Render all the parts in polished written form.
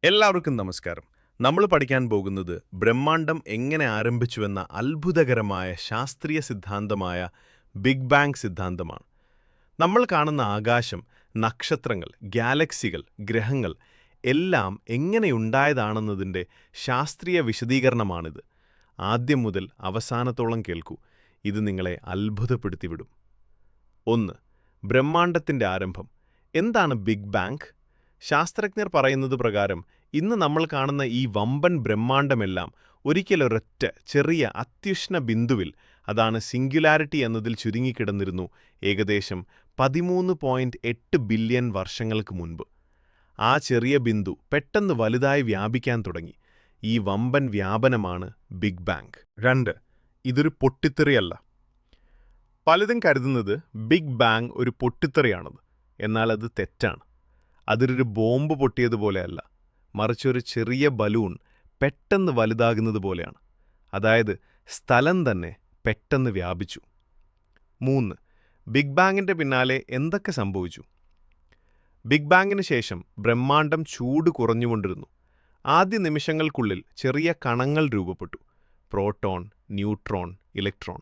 എല്ലാവർക്കും നമസ്കാരം. നമ്മൾ പഠിക്കാൻ പോകുന്നത് ബ്രഹ്മാണ്ഡം എങ്ങനെ ആരംഭിച്ചുവെന്ന അത്ഭുതകരമായ ശാസ്ത്രീയ സിദ്ധാന്തമായ ബിഗ് ബാങ് സിദ്ധാന്തമാണ്. നമ്മൾ കാണുന്ന ആകാശം, നക്ഷത്രങ്ങൾ, ഗാലക്സികൾ, ഗ്രഹങ്ങൾ എല്ലാം എങ്ങനെയുണ്ടായതാണെന്നതിൻ്റെ ശാസ്ത്രീയ വിശദീകരണമാണിത്. ആദ്യം മുതൽ അവസാനത്തോളം കേൾക്കൂ. ഇത് നിങ്ങളെ അത്ഭുതപ്പെടുത്തിവിടും. 1. ബ്രഹ്മാണ്ഡത്തിൻ്റെ ആരംഭം. എന്താണ് ബിഗ് ബാങ്? ശാസ്ത്രജ്ഞർ പറയുന്നത് പ്രകാരം ഇന്ന് നമ്മൾ കാണുന്ന ഈ വമ്പൻ ബ്രഹ്മാണ്ഡമെല്ലാം ഒരിക്കലൊരൊറ്റ ചെറിയ അത്യുഷ്ണ ബിന്ദുവിൽ, അതാണ് സിംഗുലാരിറ്റി എന്നതിൽ ചുരുങ്ങിക്കിടന്നിരുന്നു ഏകദേശം 13.8 ബില്യൺ വർഷങ്ങൾക്ക് മുൻപ്. ആ ചെറിയ ബിന്ദു പെട്ടെന്ന് വലുതായി വ്യാപിക്കാൻ തുടങ്ങി. ഈ വമ്പൻ വ്യാപനമാണ് ബിഗ് ബാങ്. 2. ഇതൊരു പൊട്ടിത്തെറിയല്ല. പലതും കരുതുന്നത് ബിഗ് ബാങ് ഒരു പൊട്ടിത്തെറിയാണത്. എന്നാൽ അത് തെറ്റാണ്. അതൊരു ബോംബ് പൊട്ടിയതുപോലെയല്ല, മറിച്ചൊരു ചെറിയ ബലൂൺ പെട്ടെന്ന് വലുതാകുന്നത് പോലെയാണ്. അതായത് സ്ഥലം തന്നെ പെട്ടെന്ന് വ്യാപിച്ചു. 3. ബിഗ് ബാങ്ങിൻ്റെ പിന്നാലെ എന്തൊക്കെ സംഭവിച്ചു? ബിഗ് ബാങ്ങിന് ശേഷം ബ്രഹ്മാണ്ഡം ചൂട് കുറഞ്ഞുകൊണ്ടിരുന്നു. ആദ്യ നിമിഷങ്ങൾക്കുള്ളിൽ ചെറിയ കണങ്ങൾ രൂപപ്പെട്ടു: പ്രോട്ടോൺ, ന്യൂട്രോൺ, ഇലക്ട്രോൺ.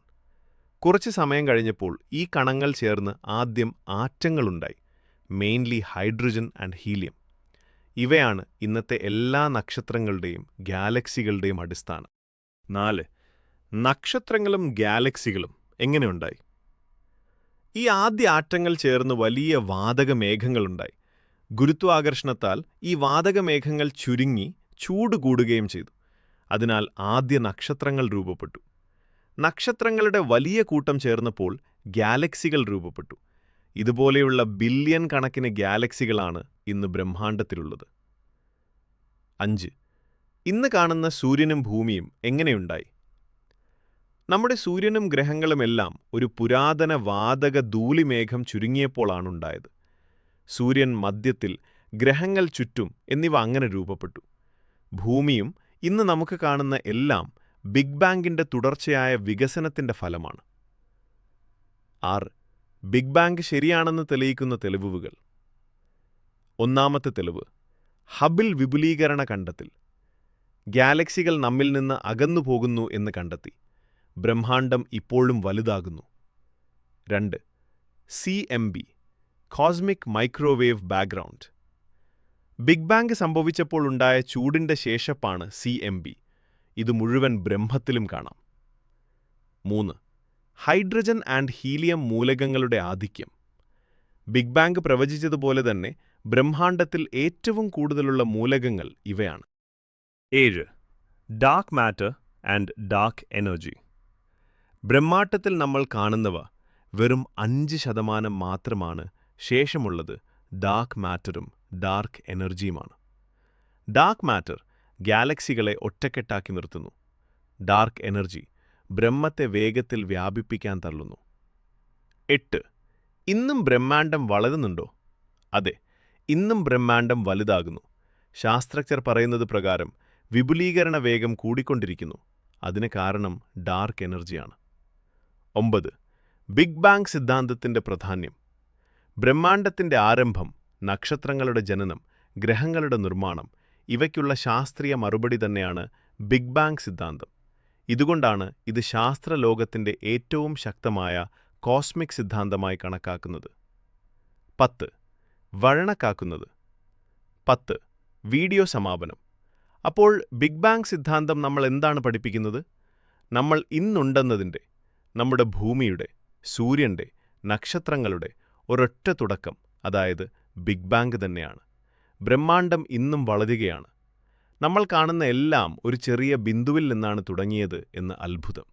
കുറച്ച് സമയം കഴിഞ്ഞപ്പോൾ ഈ കണങ്ങൾ ചേർന്ന് ആദ്യം ആറ്റങ്ങളുണ്ടായി, മെയിൻലി ഹൈഡ്രജൻ ആൻഡ് ഹീലിയം. ഇവയാണ് ഇന്നത്തെ എല്ലാ നക്ഷത്രങ്ങളുടെയും ഗാലക്സികളുടെയും അടിസ്ഥാനം. 4. നക്ഷത്രങ്ങളും ഗാലക്സികളും എങ്ങനെയുണ്ടായി? ഈ ആദ്യ ആറ്റങ്ങൾ ചേർന്ന് വലിയ വാതകമേഘങ്ങളുണ്ടായി. ഗുരുത്വാകർഷണത്താൽ ഈ വാതകമേഘങ്ങൾ ചുരുങ്ങി ചൂട് കൂടുകയും ചെയ്തു. അതിനാൽ ആദ്യ നക്ഷത്രങ്ങൾ രൂപപ്പെട്ടു. നക്ഷത്രങ്ങളുടെ വലിയ കൂട്ടം ചേർന്നപ്പോൾ ഗാലക്സികൾ രൂപപ്പെട്ടു. ഇതുപോലെയുള്ള ബില്യൺ കണക്കിന് ഗാലക്സികളാണ് ഇന്ന് ബ്രഹ്മാണ്ഡത്തിലുള്ളത്. 5. ഇന്ന് കാണുന്ന സൂര്യനും ഭൂമിയും എങ്ങനെയുണ്ടായി? നമ്മുടെ സൂര്യനും ഗ്രഹങ്ങളുമെല്ലാം ഒരു പുരാതന വാതക ധൂളിമേഘം ചുരുങ്ങിയപ്പോഴാണുണ്ടായത്. സൂര്യൻ മധ്യത്തിൽ, ഗ്രഹങ്ങൾ ചുറ്റും എന്നിവ അങ്ങനെ രൂപപ്പെട്ടു. ഭൂമിയും ഇന്ന് നമുക്ക് കാണുന്ന എല്ലാം ബിഗ് ബാങ്ങിൻ്റെ തുടർച്ചയായ വികസനത്തിൻ്റെ ഫലമാണ്. 6. ബിഗ് ബാങ് ശരിയാണെന്ന് തെളിയിക്കുന്ന തെളിവുകൾ. ഒന്നാമത്തെ തെളിവ്: ഹബിൾ വിപുലീകരണ കണ്ടെത്തൽ. ഗാലക്സികൾ നമ്മിൽ നിന്ന് അകന്നു പോകുന്നു എന്ന് കണ്ടെത്തി. ബ്രഹ്മാണ്ഡം ഇപ്പോഴും വലുതാകുന്നു. 2. CMB cosmic microwave background. Big bang സംഭവിച്ചപ്പോൾ ഉണ്ടായ ചൂടിൻ്റെ ശേഷപ്പാണ് CMB. ഇത് മുഴുവൻ ബ്രഹ്മത്തിലും കാണാം. 3. ഹൈഡ്രജൻ ആൻഡ് ഹീലിയം മൂലകങ്ങളുടെ ആധിക്യം. ബിഗ് ബാങ് പ്രവചിച്ചതുപോലെ തന്നെ ബ്രഹ്മാണ്ഡത്തിൽ ഏറ്റവും കൂടുതലുള്ള മൂലകങ്ങൾ ഇവയാണ്. 7. Dark matter and dark energy. ബ്രഹ്മാണ്ഡത്തിൽ നമ്മൾ കാണുന്നവ വെറും 5% മാത്രമാണ്. ശേഷമുള്ളത് ഡാർക്ക് മാറ്ററും ഡാർക്ക് എനർജിയുമാണ്. ഡാർക്ക് മാറ്റർ ഗാലക്സികളെ ഒറ്റക്കെട്ടാക്കി നിർത്തുന്നു. ഡാർക്ക് എനർജി ബ്രഹ്മത്തെ വേഗത്തിൽ വ്യാപിപ്പിക്കാൻ തള്ളുന്നു. 8. ഇന്നും ബ്രഹ്മാണ്ഡം വളരുന്നുണ്ടോ? അതെ, ഇന്നും ബ്രഹ്മാണ്ഡം വലുതാകുന്നു. ശാസ്ത്രജ്ഞർ പറയുന്നത് പ്രകാരം വിപുലീകരണ വേഗം കൂടിക്കൊണ്ടിരിക്കുന്നു. അതിന് കാരണം ഡാർക്ക് എനർജിയാണ്. 9. ബിഗ് ബാങ് സിദ്ധാന്തത്തിൻ്റെ പ്രാധാന്യം. ബ്രഹ്മാണ്ഡത്തിൻ്റെ ആരംഭം, നക്ഷത്രങ്ങളുടെ ജനനം, ഗ്രഹങ്ങളുടെ നിർമ്മാണം, ഇവയ്ക്കുള്ള ശാസ്ത്രീയ മറുപടി തന്നെയാണ് ബിഗ് ബാങ് സിദ്ധാന്തം. ഇതുകൊണ്ടാണ് ഇത് ശാസ്ത്രലോകത്തിൻ്റെ ഏറ്റവും ശക്തമായ കോസ്മിക് സിദ്ധാന്തമായി കണക്കാക്കുന്നത്. 10. വഴണക്കാക്കുന്നത്. 10. വീഡിയോ സമാപനം. അപ്പോൾ ബിഗ് ബാങ് സിദ്ധാന്തം നമ്മൾ എന്താണ് പഠിപ്പിക്കുന്നത്? നമ്മൾ ഇന്നുണ്ടെന്നതിൻ്റെ, നമ്മുടെ ഭൂമിയുടെ, സൂര്യൻ്റെ, നക്ഷത്രങ്ങളുടെ ഒരൊറ്റ തുടക്കം, അതായത് ബിഗ് ബാങ് തന്നെയാണ്. ബ്രഹ്മാണ്ഡം ഇന്നും വളരുകയാണ്. നമ്മൾ കാണുന്ന എല്ലാം ഒരു ചെറിയ ബിന്ദുവിൽ നിന്നാണ് തുടങ്ങിയത് എന്ന് അത്ഭുതം.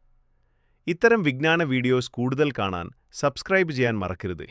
ഇത്തരം വിജ്ഞാന വീഡിയോസ് കൂടുതൽ കാണാൻ സബ്സ്ക്രൈബ് ചെയ്യാൻ മറക്കരുത്.